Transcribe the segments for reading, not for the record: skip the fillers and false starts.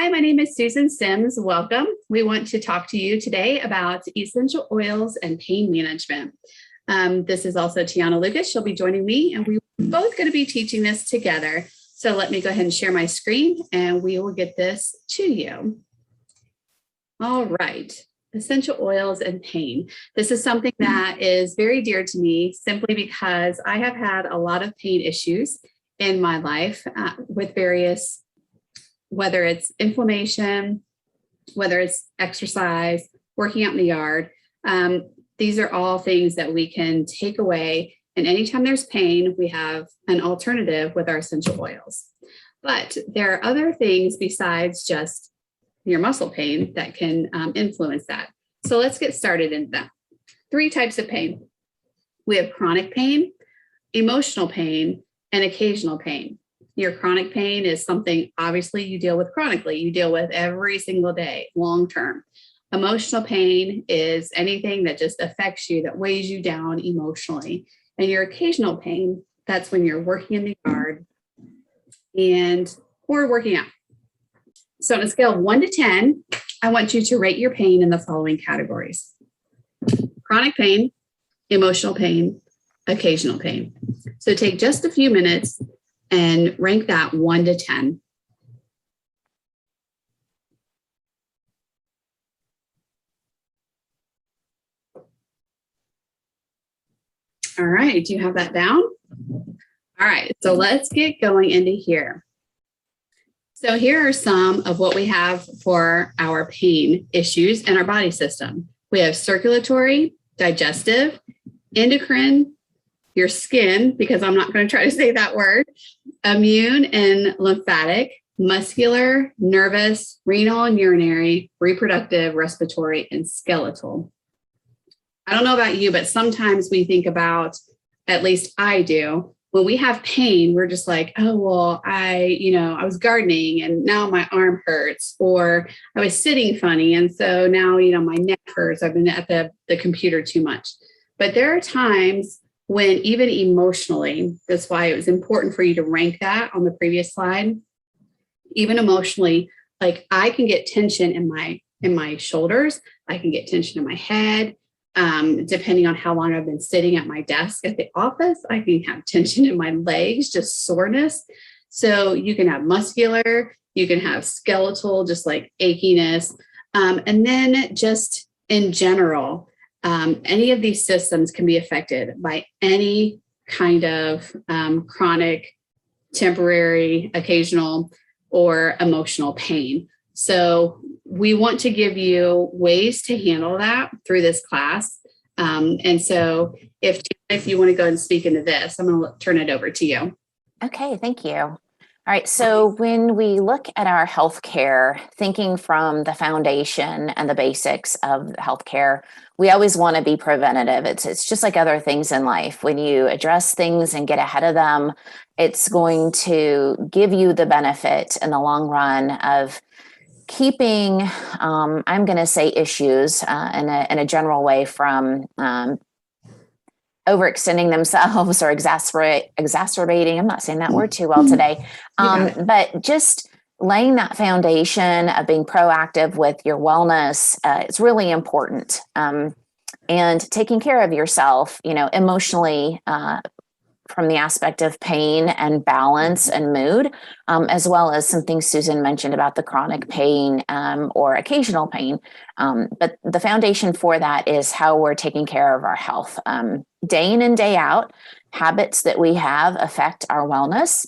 Hi, my name is Susan Sims. Welcome. We want to talk to you today about essential oils and pain management. This is also Tiana Lucas. She'll be joining me, and we're both going to be teaching this together. So let me go ahead and share my screen, and we will get this to you. All right. Essential oils and pain. This is something that is very dear to me simply because I have had a lot of pain issues in my life with various, whether it's inflammation, whether it's exercise, working out in the yard. These are all things that we can take away. And anytime there's pain, we have an alternative with our essential oils. But there are other things besides just your muscle pain that can influence that. So let's get started in that. 3 types of pain. We have chronic pain, emotional pain, and occasional pain. Your chronic pain is something obviously you deal with chronically. You deal with every single day, long term. Emotional pain is anything that just affects you, that weighs you down emotionally. And your occasional pain, that's when you're working in the yard or working out. So on a scale of 1 to 10, I want you to rate your pain in the following categories: chronic pain, emotional pain, occasional pain. So take just a few minutes and rank that 1 to 10. All right, do you have that down? All right, so let's get going into here. So here are some of what we have for our pain issues in our body system. We have circulatory, digestive, endocrine, your skin, because I'm not going to try to say that word, immune and lymphatic, muscular, nervous, renal and urinary, reproductive, respiratory, and skeletal. I don't know about you, but sometimes we think about, at least I do, when we have pain, we're just like, oh, well, I was gardening and now my arm hurts, or I was sitting funny. And so now, my neck hurts. I've been at the computer too much. But there are times when even emotionally, that's why it was important for you to rank that on the previous slide. Even emotionally, like I can get tension in my shoulders. I can get tension in my head. Depending on how long I've been sitting at my desk at the office, I can have tension in my legs, just soreness. So you can have muscular, you can have skeletal, just like achiness. And then just in general, any of these systems can be affected by any kind of chronic, temporary, occasional, or emotional pain. So we want to give you ways to handle that through this class. And so if you want to go and speak into this, I'm going to turn it over to you. Okay, thank you. All right, so when we look at our healthcare, thinking from the foundation and the basics of healthcare, we always want to be preventative. It's just like other things in life. When you address things and get ahead of them, it's going to give you the benefit in the long run of keeping, I'm going to say, issues in a general way from overextending themselves or exacerbating. I'm not saying that word too well today, but just laying that foundation of being proactive with your wellness. It's really important, and taking care of yourself, emotionally, from the aspect of pain and balance and mood, as well as some things Susan mentioned about the chronic pain or occasional pain. But the foundation for that is how we're taking care of our health. Day in and day out, habits that we have affect our wellness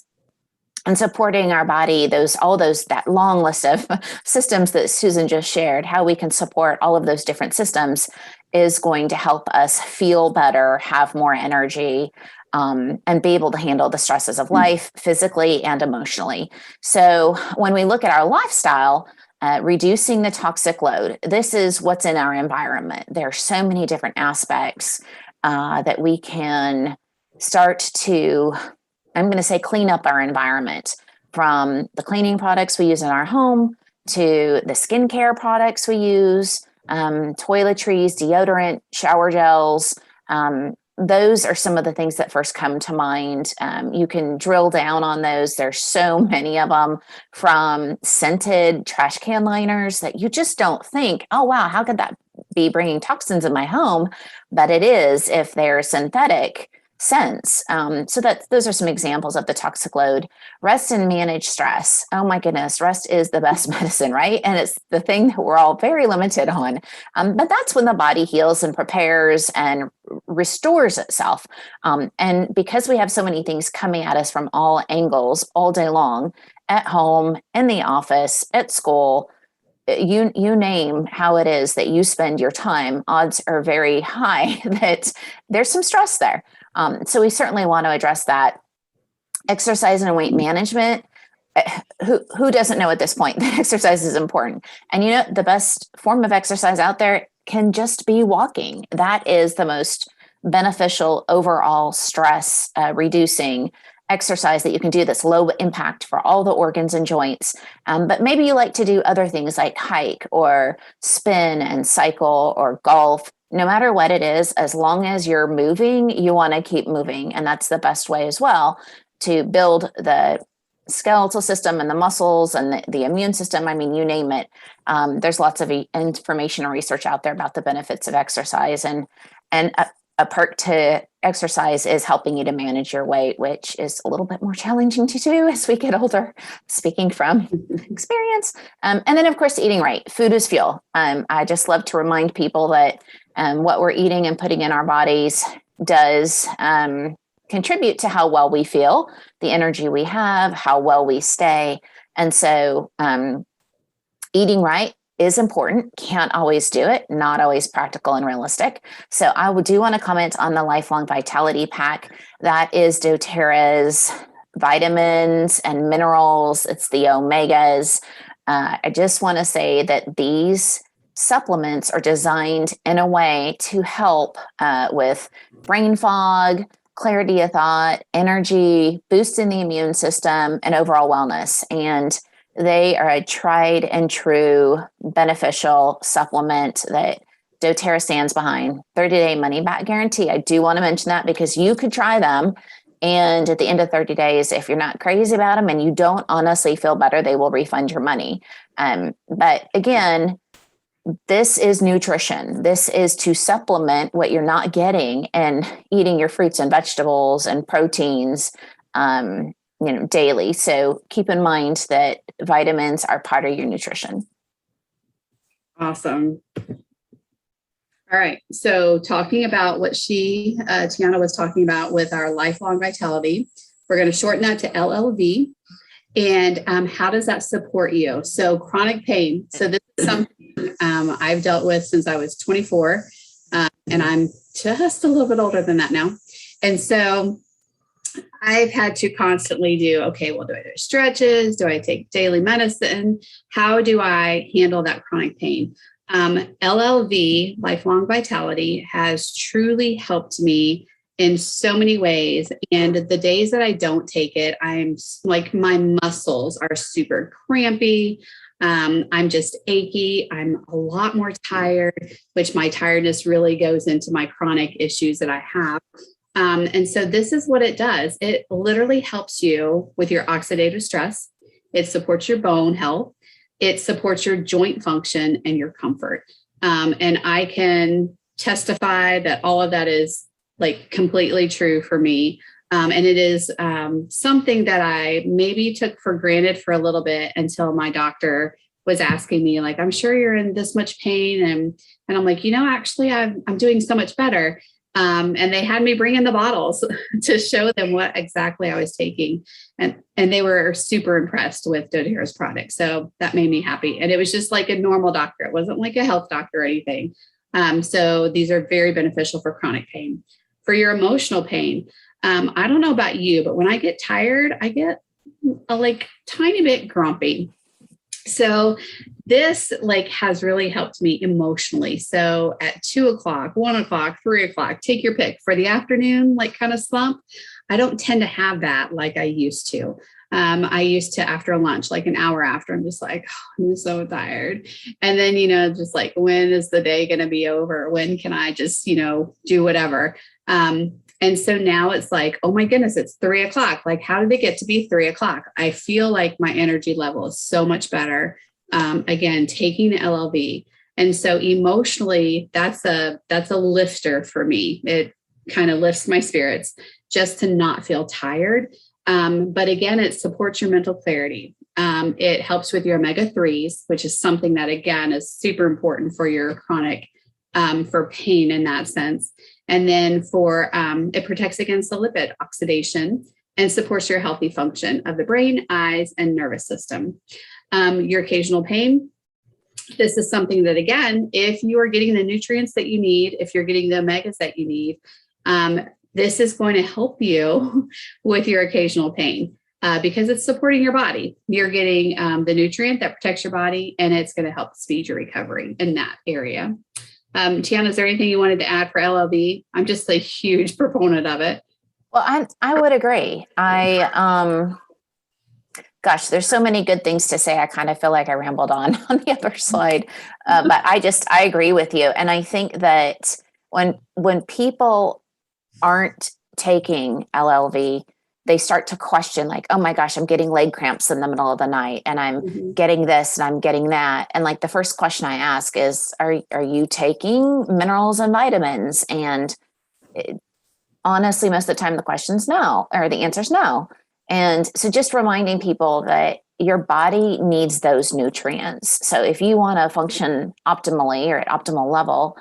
and supporting our body, that long list of systems that Susan just shared, how we can support all of those different systems is going to help us feel better, have more energy, and be able to handle the stresses of life physically and emotionally. So when we look at our lifestyle, reducing the toxic load, this is what's in our environment. There are so many different aspects that we can start to, I'm going to say, clean up our environment, from the cleaning products we use in our home to the skincare products we use, toiletries, deodorant, shower gels, those are some of the things that first come to mind. You can drill down on those. There's so many of them, from scented trash can liners that you just don't think, oh, wow, how could that be bringing toxins in my home? But it is if they're synthetic scents. So that those are some examples of the toxic load. Rest and manage stress. Oh my goodness, rest is the best medicine, right? And it's the thing that we're all very limited on. But that's when the body heals and prepares and restores itself. And because we have so many things coming at us from all angles all day long, at home, in the office, at school, you name how it is that you spend your time, odds are very high that there's some stress there. So we certainly want to address that. Exercise and weight management. Who doesn't know at this point that exercise is important? And the best form of exercise out there can just be walking. That is the most beneficial overall stress reducing exercise that you can do, that's low impact for all the organs and joints. But maybe you like to do other things like hike or spin and cycle or golf. No matter what it is, as long as you're moving, you want to keep moving. And that's the best way as well to build the skeletal system and the muscles and the immune system. I mean, you name it. There's lots of information and research out there about the benefits of exercise. And a perk to exercise is helping you to manage your weight, which is a little bit more challenging to do as we get older, speaking from experience. And then, of course, eating right. Food is fuel. I just love to remind people that what we're eating and putting in our bodies does contribute to how well we feel, the energy we have, how well we stay. And so eating right is important. Can't always do it, not always practical and realistic. So I do want to comment on the Lifelong Vitality Pack. That is doTERRA's vitamins and minerals. It's the omegas. I just want to say that these supplements are designed in a way to help with brain fog, clarity of thought, energy, boosting the immune system, and overall wellness. And they are a tried and true beneficial supplement that doTERRA stands behind. 30-day money back guarantee. I do want to mention that because you could try them, and at the end of 30 days, if you're not crazy about them and you don't honestly feel better, they will refund your money. But again, this is nutrition. This is to supplement what you're not getting and eating your fruits and vegetables and proteins daily. So keep in mind that vitamins are part of your nutrition. Awesome. All right. So talking about what Tiana was talking about with our Lifelong Vitality, we're going to shorten that to LLV. And how does that support you? So chronic pain. So this is something I've dealt with since I was 24, and I'm just a little bit older than that now. And so I've had to constantly do, okay, well, do I do stretches? Do I take daily medicine? How do I handle that chronic pain? LLV, Lifelong Vitality, has truly helped me in so many ways. And the days that I don't take it, I'm like, my muscles are super crampy. I'm just achy. I'm a lot more tired, which my tiredness really goes into my chronic issues that I have. And so this is what it does. It literally helps you with your oxidative stress. It supports your bone health. It supports your joint function and your comfort. And I can testify that all of that is like completely true for me. And it is something that I maybe took for granted for a little bit until my doctor was asking me, like, I'm sure you're in this much pain. And I'm like, actually, I'm doing so much better. And they had me bring in the bottles to show them what exactly I was taking. And they were super impressed with doTERRA's product. So that made me happy. And it was just like a normal doctor. It wasn't like a health doctor or anything. So these are very beneficial for chronic pain. For your emotional pain, I don't know about you, but when I get tired, I get a tiny bit grumpy. So this has really helped me emotionally. So at 2:00, 1:00, 3:00, take your pick for the afternoon, kind of slump. I don't tend to have that like I used to. I used to after lunch, an hour after, I'm just like, oh, I'm so tired. And then, just when is the day going to be over? When can I just, do whatever? And so now it's like, oh my goodness, it's 3:00. Like, how did it get to be 3:00? I feel like my energy level is so much better. Again, taking the LLV. And so emotionally, that's a lifter for me. It kind of lifts my spirits just to not feel tired. But again, it supports your mental clarity. It helps with your omega-3s, which is something that, again, is super important for your chronic, for pain in that sense. And then it protects against the lipid oxidation and supports your healthy function of the brain, eyes, and nervous system. Your occasional pain. This is something that, again, if you are getting the nutrients that you need, if you're getting the omegas that you need, this is going to help you with your occasional pain because it's supporting your body. You're getting the nutrient that protects your body, and it's going to help speed your recovery in that area. Tiana, is there anything you wanted to add for LLV? I'm just a huge proponent of it. Well, I would agree. Gosh, there's so many good things to say. I kind of feel like I rambled on the other slide, but I agree with you. And I think that when people aren't taking LLV, they start to question, like, oh my gosh, I'm getting leg cramps in the middle of the night, and I'm getting this and I'm getting that. And like the first question I ask is, are you taking minerals and vitamins? And honestly, most of the time the question's no, or the answer's no. And so just reminding people that your body needs those nutrients. So if you want to function optimally or at optimal level,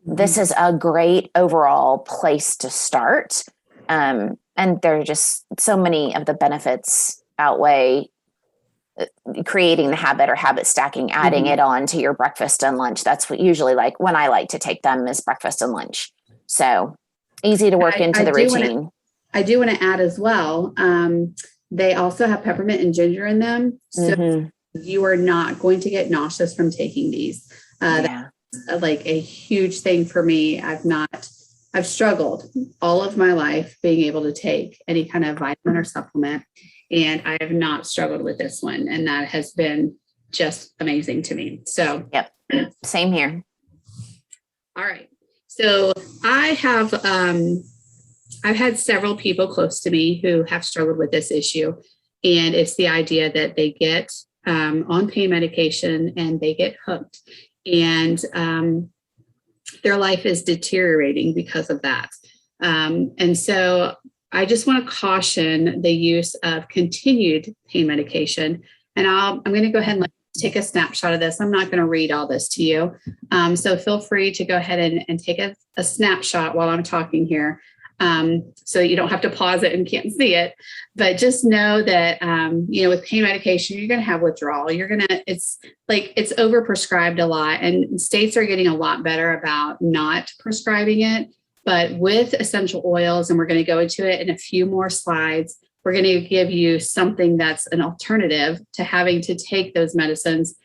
this is a great overall place to start. And there are just so many of the benefits outweigh creating the habit or habit stacking, adding it on to your breakfast and lunch. That's what usually, like, when I like to take them is breakfast and lunch. So easy to work into the routine. I do want to add as well, they also have peppermint and ginger in them. So you are not going to get nauseous from taking these. That's like a huge thing for me. I've struggled all of my life being able to take any kind of vitamin or supplement, and I have not struggled with this one. And that has been just amazing to me. So, yep. Same here. All right. So I've had several people close to me who have struggled with this issue. And it's the idea that they get on pain medication and they get hooked, and their life is deteriorating because of that. And so I just want to caution the use of continued pain medication. And I'm going to go ahead and take a snapshot of this. I'm not going to read all this to you. So feel free to go ahead and take a snapshot while I'm talking here. So you don't have to pause it and can't see it, but just know that, with pain medication, you're going to have withdrawal. It's overprescribed a lot, and states are getting a lot better about not prescribing it. But with essential oils, and we're going to go into it in a few more slides, we're going to give you something that's an alternative to having to take those medicines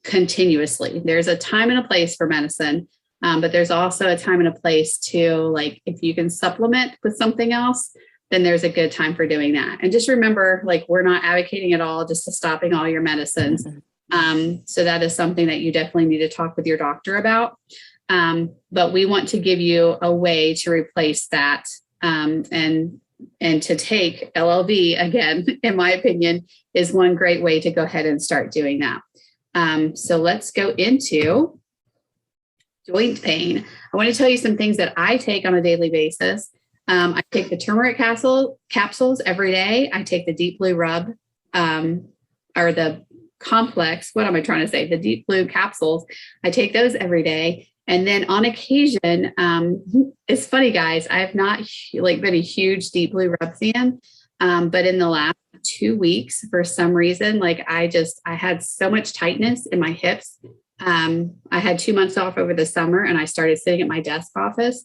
continuously. There's a time and a place for medicine. But there's also a time and a place to, like, if you can supplement with something else, then there's a good time for doing that. And just remember, like, we're not advocating at all just to stopping all your medicines. So that is something that you definitely need to talk with your doctor about. But we want to give you a way to replace that. And to take LLV, again, in my opinion, is one great way to go ahead and start doing that. So let's go into joint pain. I want to tell you some things that I take on a daily basis. I take the turmeric capsules every day. I take the deep blue rub, or the complex. What am I trying to say? The deep blue capsules. I take those every day. And then on occasion, it's funny, guys, I have not been a huge deep blue rub fan. But in the last 2 weeks, for some reason, I had so much tightness in my hips. I had 2 months off over the summer, and I started sitting at my office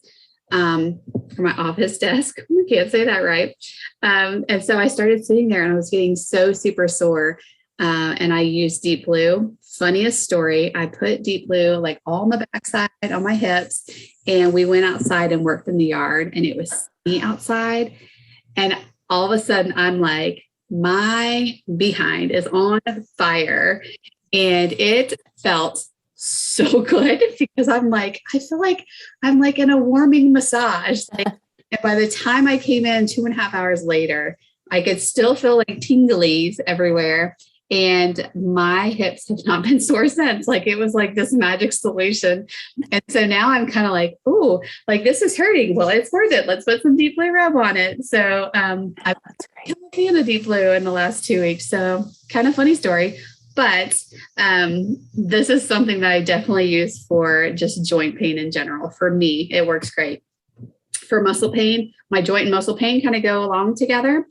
desk. I can't say that right. And so I started sitting there, and I was getting so super sore. And I used Deep Blue. Funniest story, I put Deep Blue all on the backside, on my hips, and we went outside and worked in the yard, and it was sunny outside. And all of a sudden, I'm like, my behind is on fire. And it felt so good because I'm like, I feel like I'm in a warming massage. And by the time I came in 2.5 hours later, I could still feel like tinglies everywhere. And my hips have not been sore since. Like it was like this magic solution. And so now I'm kind of like, oh, like this is hurting. Well, it's worth it. Let's put some deep blue rub on it. So I've been a fan of deep blue in the last 2 weeks. So kind of funny story. But this is something that I definitely use for just joint pain in general. For me, it works great. For muscle pain, my joint and muscle pain kind of go along together.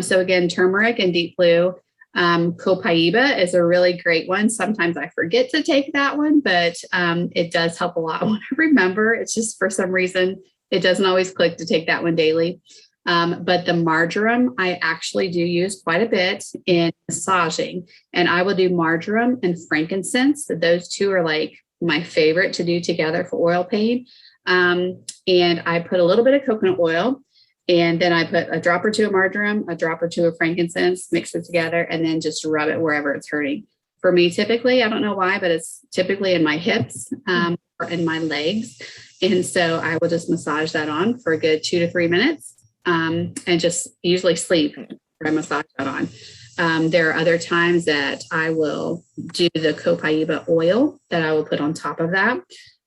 So again, turmeric and deep blue. Copaiba is a really great one. Sometimes I forget to take that one, but it does help a lot when I remember. It's just for some reason, it doesn't always click to take that one daily. But the marjoram, I actually do use quite a bit in massaging, and I will do marjoram and frankincense. Those two are like my favorite to do together for oil pain. And I put a little bit of coconut oil, and then I put a drop or two of marjoram, a drop or two of frankincense, mix it together, and then just rub it wherever it's hurting. For me, typically, I don't know why, but it's typically in my hips or in my legs. And so I will just massage that on for a good 2 to 3 minutes and just usually sleep when I massage that on. There are other times that I will do the copaiba oil that I will put on top of that.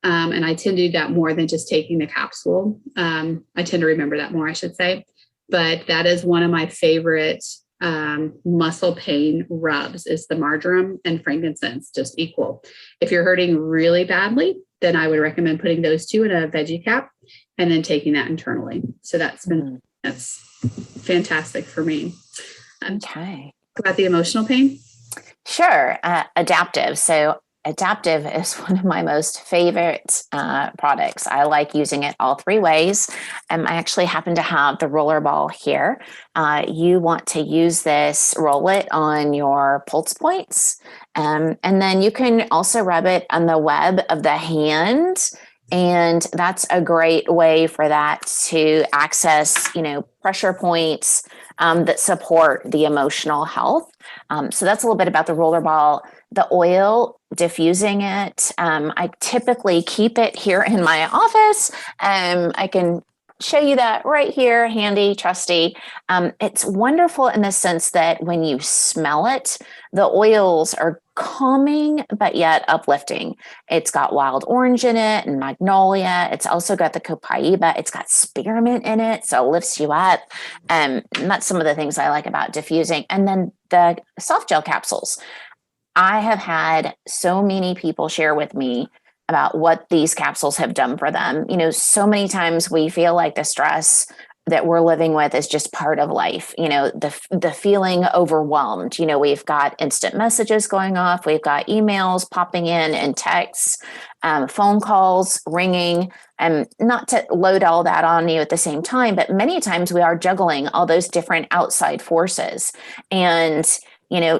And I tend to do that more than just taking the capsule. I tend to remember that more, I should say. But that is one of my favorite muscle pain rubs is the marjoram and frankincense, just equal. If you're hurting really badly, then I would recommend putting those two in a veggie cap and then taking that internally. So that's fantastic for me. Okay. About the emotional pain? Sure. Adaptive. So Adaptive is one of my most favorite products. I like using it all 3 ways. I actually happen to have the roller ball here. You want to use this, roll it on your pulse points. And then you can also rub it on the web of the hand. And that's a great way for that to access, pressure points that support the emotional health. So that's a little bit about the roller ball. The oil, diffusing it. I typically keep it here in my office. I can show you that right here, handy, trusty. It's wonderful in the sense that when you smell it, the oils are calming, but yet uplifting. It's got wild orange in it and magnolia. It's also got the copaiba. It's got spearmint in it, so it lifts you up. And that's some of the things I like about diffusing. And then the soft gel capsules. I have had so many people share with me about what these capsules have done for them. So many times we feel like the stress that we're living with is just part of life. The feeling overwhelmed. We've got instant messages going off. We've got emails popping in and texts, phone calls ringing, and not to load all that on you at the same time, but many times we are juggling all those different outside forces. And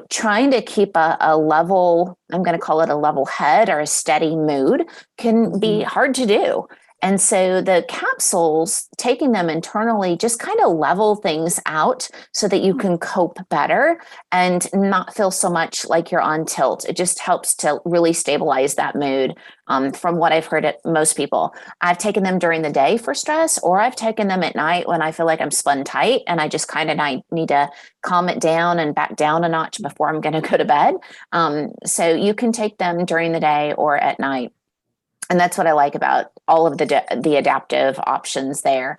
trying to keep a level, I'm going to call it a level head or a steady mood, can be hard to do. And so the capsules, taking them internally, just kind of level things out so that you can cope better and not feel so much like you're on tilt. It just helps to really stabilize that mood. From what I've heard at most people, I've taken them during the day for stress, or I've taken them at night when I feel like I'm spun tight and I just kind of need to calm it down and back down a notch before I'm going to go to bed. So you can take them during the day or at night. And that's what I like about all of the adaptive options there.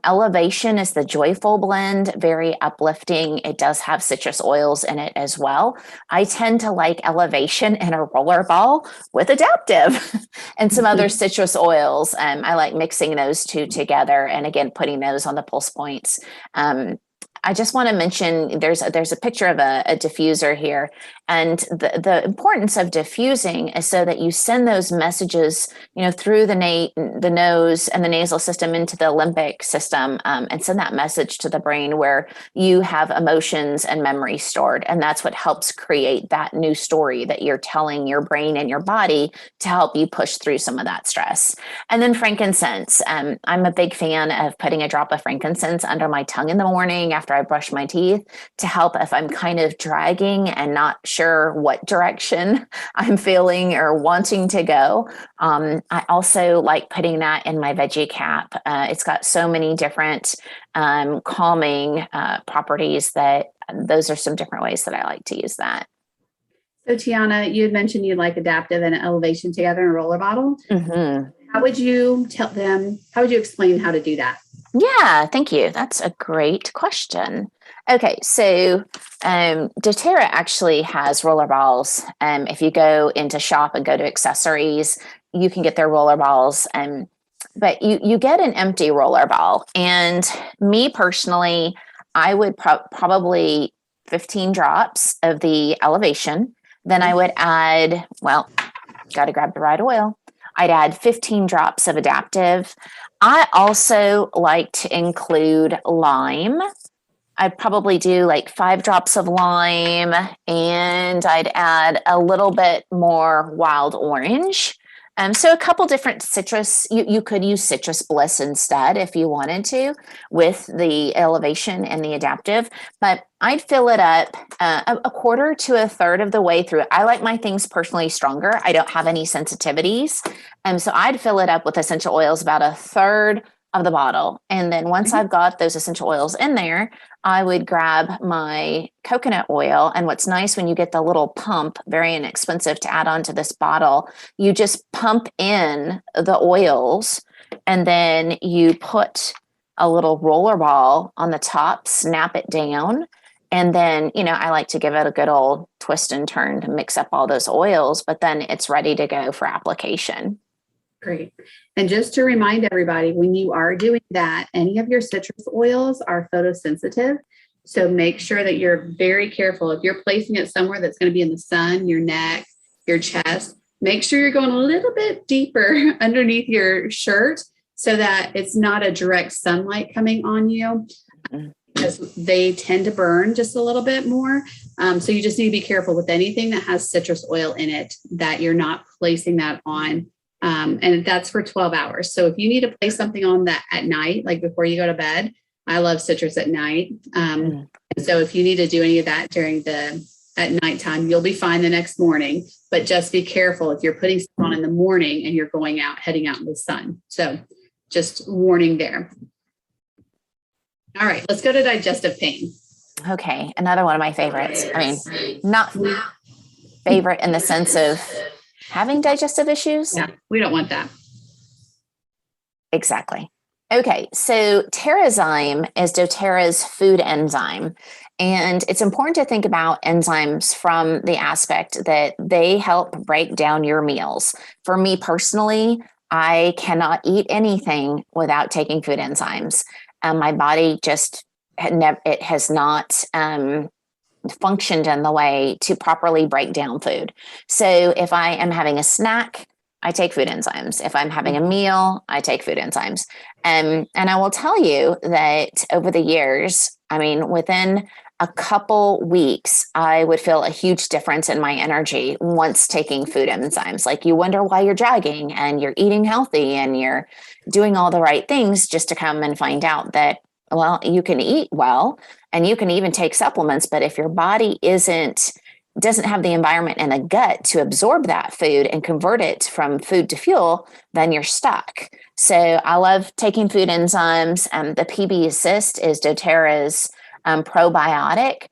Elevation is the joyful blend, very uplifting. It does have citrus oils in it as well. I tend to like elevation in a roller ball with adaptive and some other citrus oils. I like mixing those two together and again, putting those on the pulse points. I just want to mention there's a picture of a diffuser here, and the importance of diffusing is so that you send those messages, through the nose and the nasal system into the limbic system, and send that message to the brain where you have emotions and memory stored, and that's what helps create that new story that you're telling your brain and your body to help you push through some of that stress. And then frankincense. I'm a big fan of putting a drop of frankincense under my tongue in the morning after after I brush my teeth to help if I'm kind of dragging and not sure what direction I'm feeling or wanting to go. I also like putting that in my veggie cap. It's got so many different calming properties that those are some different ways that I like to use that. So Tiana, you had mentioned you like adaptive and elevation together in a roller bottle. Mm-hmm. How would you tell them, how would you explain how to do that? Yeah, thank you. That's a great question. Okay, so doTERRA actually has roller balls. If you go into shop and go to accessories, you can get their roller balls. But you get an empty roller ball. And me personally, I would probably 15 drops of the elevation. Then I would add, well, got to grab the right oil. I'd add 15 drops of adaptive. I also like to include lime. I'd probably do like 5 drops of lime, and I'd add a little bit more wild orange. So a couple different citrus, you could use citrus bliss instead if you wanted to with the elevation and the adaptive, but I'd fill it up a quarter to a third of the way through. I like my things personally stronger. I don't have any sensitivities. So I'd fill it up with essential oils about a third of the bottle. And then once I've got those essential oils in there, I would grab my coconut oil. And what's nice when you get the little pump, very inexpensive to add onto this bottle, you just pump in the oils and then you put a little roller ball on the top, snap it down. And then, I like to give it a good old twist and turn to mix up all those oils, but then it's ready to go for application. Great. And just to remind everybody, when you are doing that, any of your citrus oils are photosensitive. So make sure that you're very careful. If you're placing it somewhere that's going to be in the sun, your neck, your chest, make sure you're going a little bit deeper underneath your shirt so that it's not a direct sunlight coming on you, because they tend to burn just a little bit more. So you just need to be careful with anything that has citrus oil in it, that you're not placing that on. And that's for 12 hours. So if you need to place something on that at night, like before you go to bed, I love citrus at night. And so if you need to do any of that at nighttime, you'll be fine the next morning, but just be careful if you're putting stuff on in the morning and you're heading out in the sun. So just warning there. All right, let's go to digestive pain. Okay, another one of my favorites. I mean, not favorite in the sense of having digestive issues. Yeah, we don't want that. Exactly. Okay, so Terrazyme is doTERRA's food enzyme. And it's important to think about enzymes from the aspect that they help break down your meals. For me personally, I cannot eat anything without taking food enzymes. My body just it has not functioned in the way to properly break down food. So if I am having a snack, I take food enzymes. If I'm having a meal, I take food enzymes. And I will tell you that over the years, I mean, within a couple weeks, I would feel a huge difference in my energy once taking food enzymes. Like, you wonder why you're dragging and you're eating healthy and you're doing all the right things, just to come and find out that, well, you can eat well and you can even take supplements, but if your body doesn't have the environment and the gut to absorb that food and convert it from food to fuel, then you're stuck. So I love taking food enzymes. The PB Assist is doTERRA's probiotic.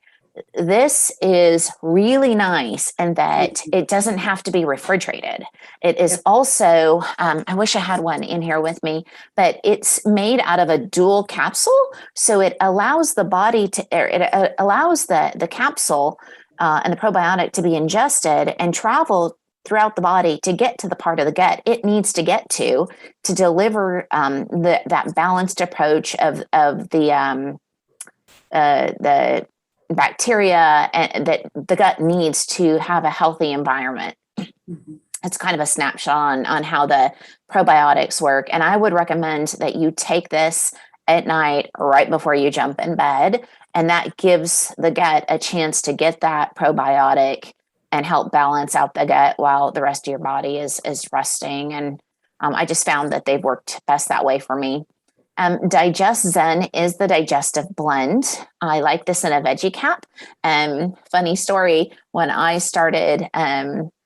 This is really nice in that it doesn't have to be refrigerated. It is also, I wish I had one in here with me, but it's made out of a dual capsule. So it allows the body it allows the capsule and the probiotic to be ingested and travel throughout the body to get to the part of the gut it needs to get to deliver that balanced approach of the bacteria and that the gut needs to have a healthy environment. Mm-hmm. It's kind of a snapshot on how the probiotics work. And I would recommend that you take this at night right before you jump in bed. And that gives the gut a chance to get that probiotic and help balance out the gut while the rest of your body is resting. And I just found that they've worked best that way for me. Digest Zen is the digestive blend. I like this in a veggie cap. Funny story, when I started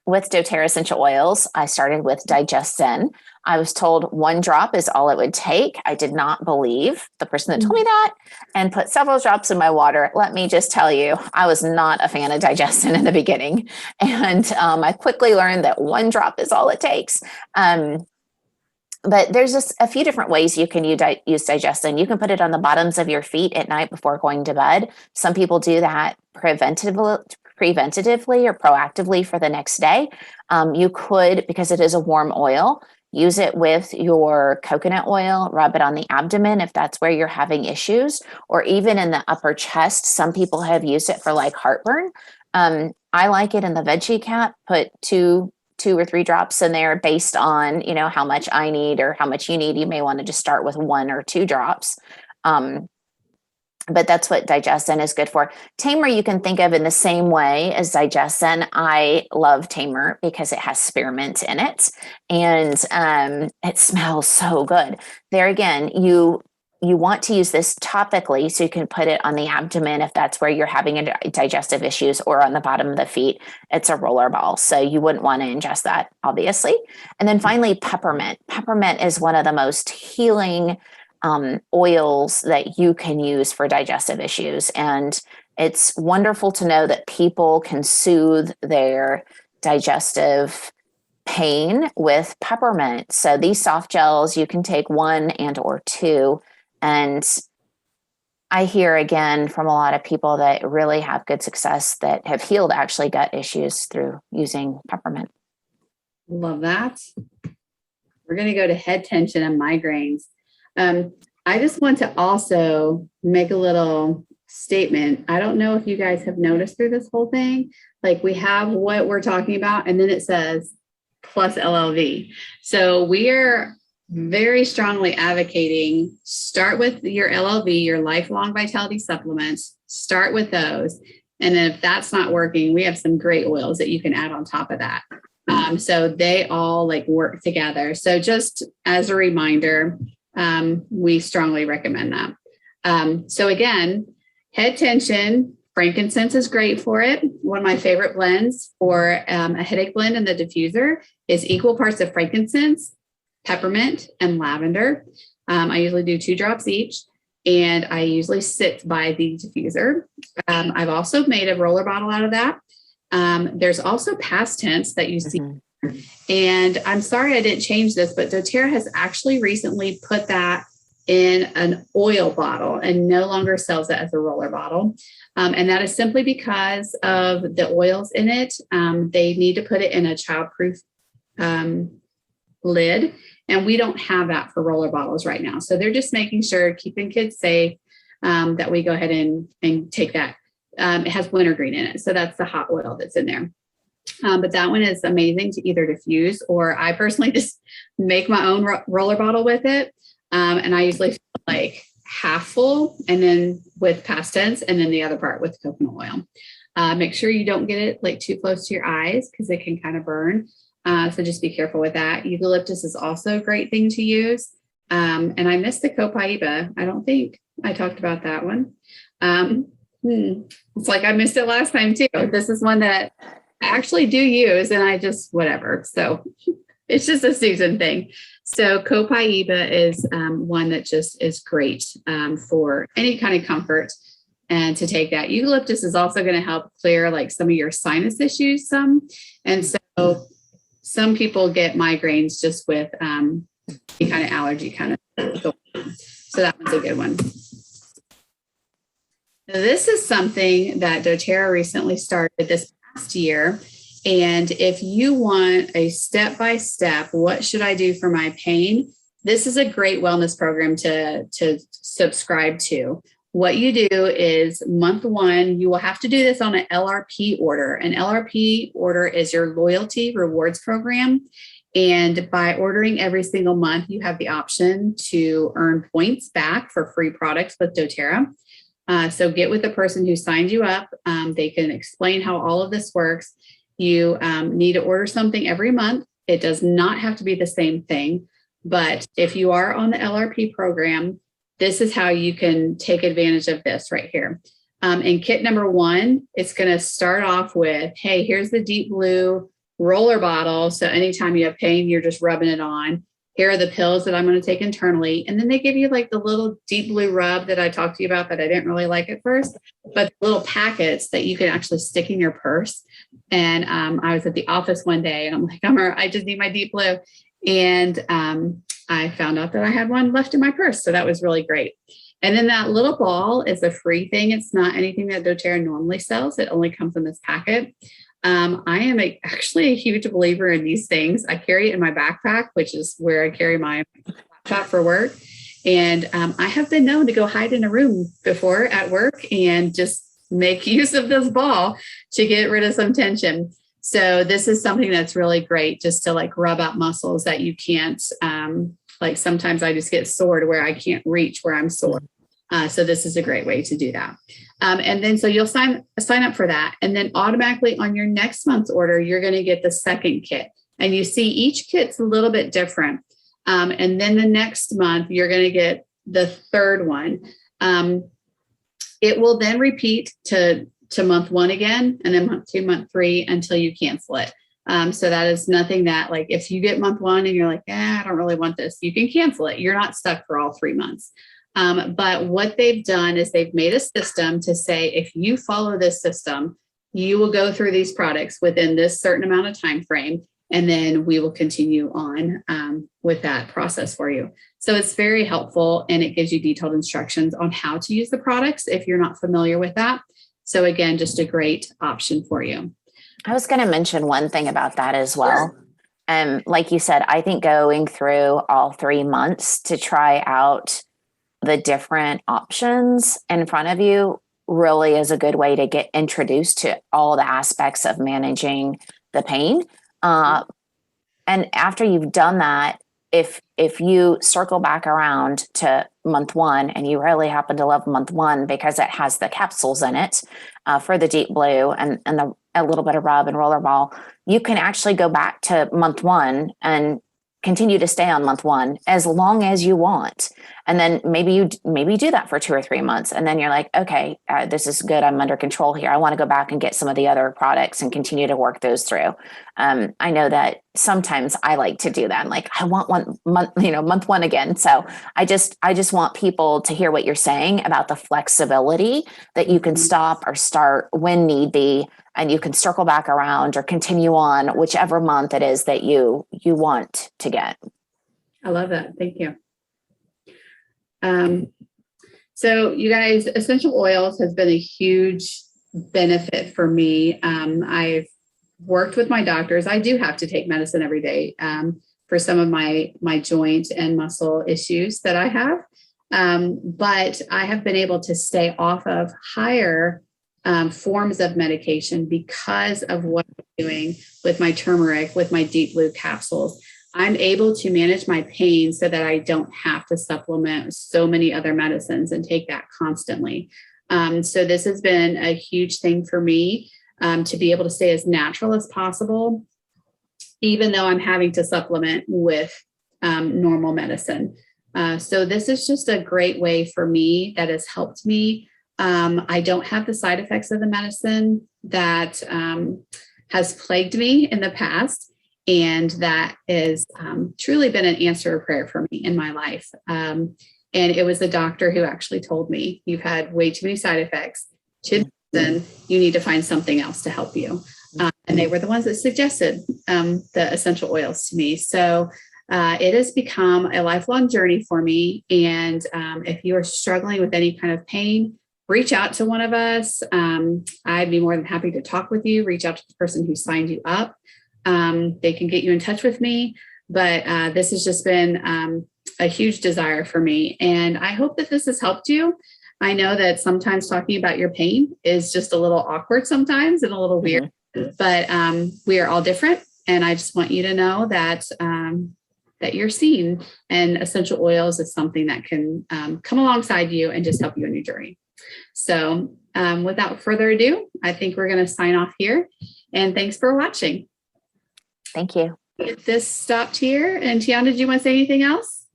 with doTERRA essential oils, I started with Digest Zen. I was told 1 drop is all it would take. I did not believe the person that told me that and put several drops in my water. Let me just tell you, I was not a fan of Digest Zen in the beginning. And I quickly learned that 1 drop is all it takes. But there's just a few different ways you can use Digestin. You can put it on the bottoms of your feet at night before going to bed. Some people do that preventatively or proactively for the next day. You could, because it is a warm oil, use it with your coconut oil, rub it on the abdomen if that's where you're having issues, or even in the upper chest. Some people have used it for like heartburn. I like it in the veggie cap, put two or 3 drops in there based on, how much I need or how much you need. You may want to just start with 1 or 2 drops. But that's what Digestin is good for. Tamer, you can think of in the same way as Digestin. I love Tamer because it has spearmint in it and it smells so good. There again, you want to use this topically so you can put it on the abdomen if that's where you're having digestive issues, or on the bottom of the feet. It's a roller ball, so you wouldn't want to ingest that, obviously. And then finally, peppermint. Peppermint is one of the most healing oils that you can use for digestive issues. And it's wonderful to know that people can soothe their digestive pain with peppermint. So these soft gels, you can take 1 and or 2. And I hear again from a lot of people that really have good success that have healed actually gut issues through using peppermint. Love that. We're going to go to head tension and migraines. I just want to also make a little statement. I don't know if you guys have noticed through this whole thing, like we have what we're talking about, and then it says plus LLV. So we are very strongly advocating start with your LLV, your lifelong vitality supplements, start with those. And then if that's not working, we have some great oils that you can add on top of that. So they all work together. So just as a reminder, we strongly recommend that. So again, head tension, frankincense is great for it. One of my favorite blends for a headache blend in the diffuser is equal parts of frankincense, peppermint, and lavender. I usually do 2 drops each, and I usually sit by the diffuser. I've also made a roller bottle out of that. There's also past tense that you see. And I'm sorry I didn't change this, but doTERRA has actually recently put that in an oil bottle and no longer sells it as a roller bottle. And that is simply because of the oils in it. They need to put it in a childproof lid. And we don't have that for roller bottles right now. So they're just making sure, keeping kids safe, that we go ahead and take that. It has wintergreen in it. So that's the hot oil that's in there. But that one is amazing to either diffuse, or I personally just make my own roller bottle with it. And I usually fill like half full, and then with past tense, and then the other part with coconut oil. Make sure you don't get it too close to your eyes because it can kind of burn. So just be careful with that. Eucalyptus is also a great thing to use. And I missed the copaiba. I don't think I talked about that one. It's like I missed it last time too. This is one that I actually do use, and I just, whatever. So it's just a season thing. So copaiba is one that just is great for any kind of comfort, and to take that. Eucalyptus is also going to help clear some of your sinus issues some. And so some people get migraines just with any kind of allergy kind of. So that one's a good one. Now, this is something that doTERRA recently started this past year. And if you want a step-by-step, what should I do for my pain? This is a great wellness program to subscribe to. What you do is month 1, you will have to do this on an LRP order. An LRP order is your loyalty rewards program. And by ordering every single month, you have the option to earn points back for free products with doTERRA. So get with the person who signed you up. They can explain how all of this works. You need to order something every month. It does not have to be the same thing. But if you are on the LRP program, this is how you can take advantage of this right here. In kit number 1, it's going to start off with, hey, here's the deep blue roller bottle. So anytime you have pain, you're just rubbing it on. Here are the pills that I'm going to take internally. And then they give you like the little deep blue rub that I talked to you about that I didn't really like at first, but little packets that you can actually stick in your purse. And I was at the office one day and I'm like, I just need my deep blue. And I found out that I had one left in my purse. So that was really great. And then that little ball is a free thing. It's not anything that doTERRA normally sells. It only comes in this packet. I am actually a huge believer in these things. I carry it in my backpack, which is where I carry my laptop for work. And I have been known to go hide in a room before at work and just make use of this ball to get rid of some tension. So this is something that's really great just to like rub out muscles that you can't, like sometimes I just get sore to where I can't reach where I'm sore. So this is a great way to do that. And then so you'll sign up for that. And then automatically on your next month's order, you're going to get the second kit. And you see each kit's a little bit different. And then the next month, you're going to get the third one. It will then repeat to month 1 again, and then month 2, month 3 until you cancel it. So that is nothing that like, if you get month 1 and you're like, I don't really want this, you can cancel it. You're not stuck for all 3 months. But what they've done is they've made a system to say, if you follow this system, you will go through these products within this certain amount of time frame, and then we will continue on with that process for you. So it's very helpful, and it gives you detailed instructions on how to use the products if you're not familiar with that. So again, just a great option for you. I was going to mention one thing about that as well. Like you said, I think going through all 3 months to try out the different options in front of you really is a good way to get introduced to all the aspects of managing the pain. And after you've done that, if you circle back around to month 1 and you really happen to love month 1 because it has the capsules in it for the deep blue and a little bit of rub and roller ball, you can actually go back to month 1 and continue to stay on month 1 as long as you want. And then maybe you do that for 2 or 3 months. And then you're like, okay, this is good. I'm under control here. I want to go back and get some of the other products and continue to work those through. I know that sometimes I like to do that. I'm like, I want month 1 again. So I just want people to hear what you're saying about the flexibility that you can stop or start when need be, and you can circle back around or continue on whichever month it is that you want to get. I love that. Thank you. So you guys, essential oils has been a huge benefit for me. I've worked with my doctors. I do have to take medicine every day for some of my joint and muscle issues that I have. But I have been able to stay off of higher forms of medication because of what I'm doing with my turmeric, with my deep blue capsules. I'm able to manage my pain so that I don't have to supplement so many other medicines and take that constantly. So this has been a huge thing for me to be able to stay as natural as possible, even though I'm having to supplement with normal medicine. So this is just a great way for me that has helped me. I don't have the side effects of the medicine that has plagued me in the past. And that has truly been an answer of prayer for me in my life. And it was the doctor who actually told me, you've had way too many side effects to medicine. You need to find something else to help you. And they were the ones that suggested the essential oils to me. So it has become a lifelong journey for me. And if you are struggling with any kind of pain, reach out to one of us. I'd be more than happy to talk with you. Reach out to the person who signed you up. They can get you in touch with me, but this has just been a huge desire for me. And I hope that this has helped you. I know that sometimes talking about your pain is just a little awkward sometimes and a little weird, but we are all different. And I just want you to know that that you're seen, and essential oils is something that can come alongside you and just help you on your journey. So without further ado, I think we're going to sign off here, and thanks for watching. Thank you. get this stopped here. And Tiana, did you want to say anything else?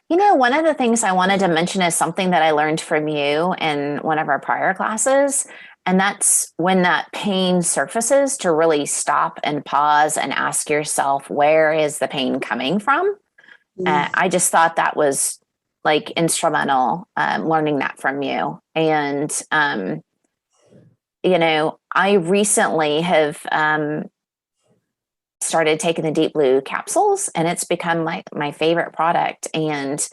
One of the things I wanted to mention is something that I learned from you in one of our prior classes. And that's when that pain surfaces, to really stop and pause and ask yourself, where is the pain coming from? I just thought that was like instrumental, learning that from you. And, I recently have started taking the Deep Blue capsules, and it's become like my favorite product. And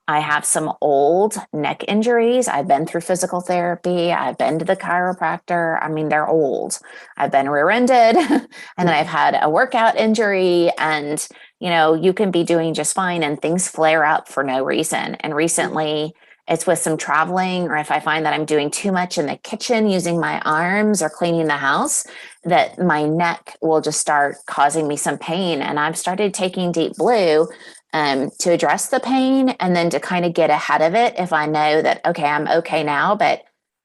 I have some old neck injuries. I've been through physical therapy. I've been to the chiropractor. I mean, they're old. I've been rear-ended and then I've had a workout injury, and, you can be doing just fine and things flare up for no reason. And recently it's with some traveling, or if I find that I'm doing too much in the kitchen using my arms or cleaning the house, that my neck will just start causing me some pain. And I've started taking Deep Blue to address the pain, and then to kind of get ahead of it if I know that, okay, I'm okay now, but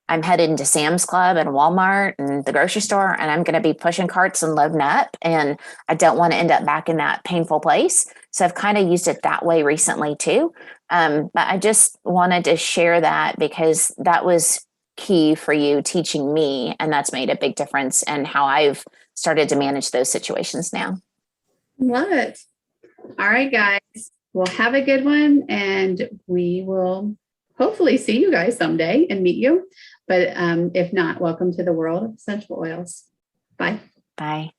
I'm headed into Sam's Club and Walmart and the grocery store, and I'm going to be pushing carts and loading up, and I don't want to end up back in that painful place. So I've kind of used it that way recently too. But I just wanted to share that because that was key for you teaching me, and that's made a big difference in how I've started to manage those situations now. Love it. All right, guys. Well, have a good one, and we will hopefully see you guys someday and meet you. But if not, welcome to the world of essential oils. Bye. Bye.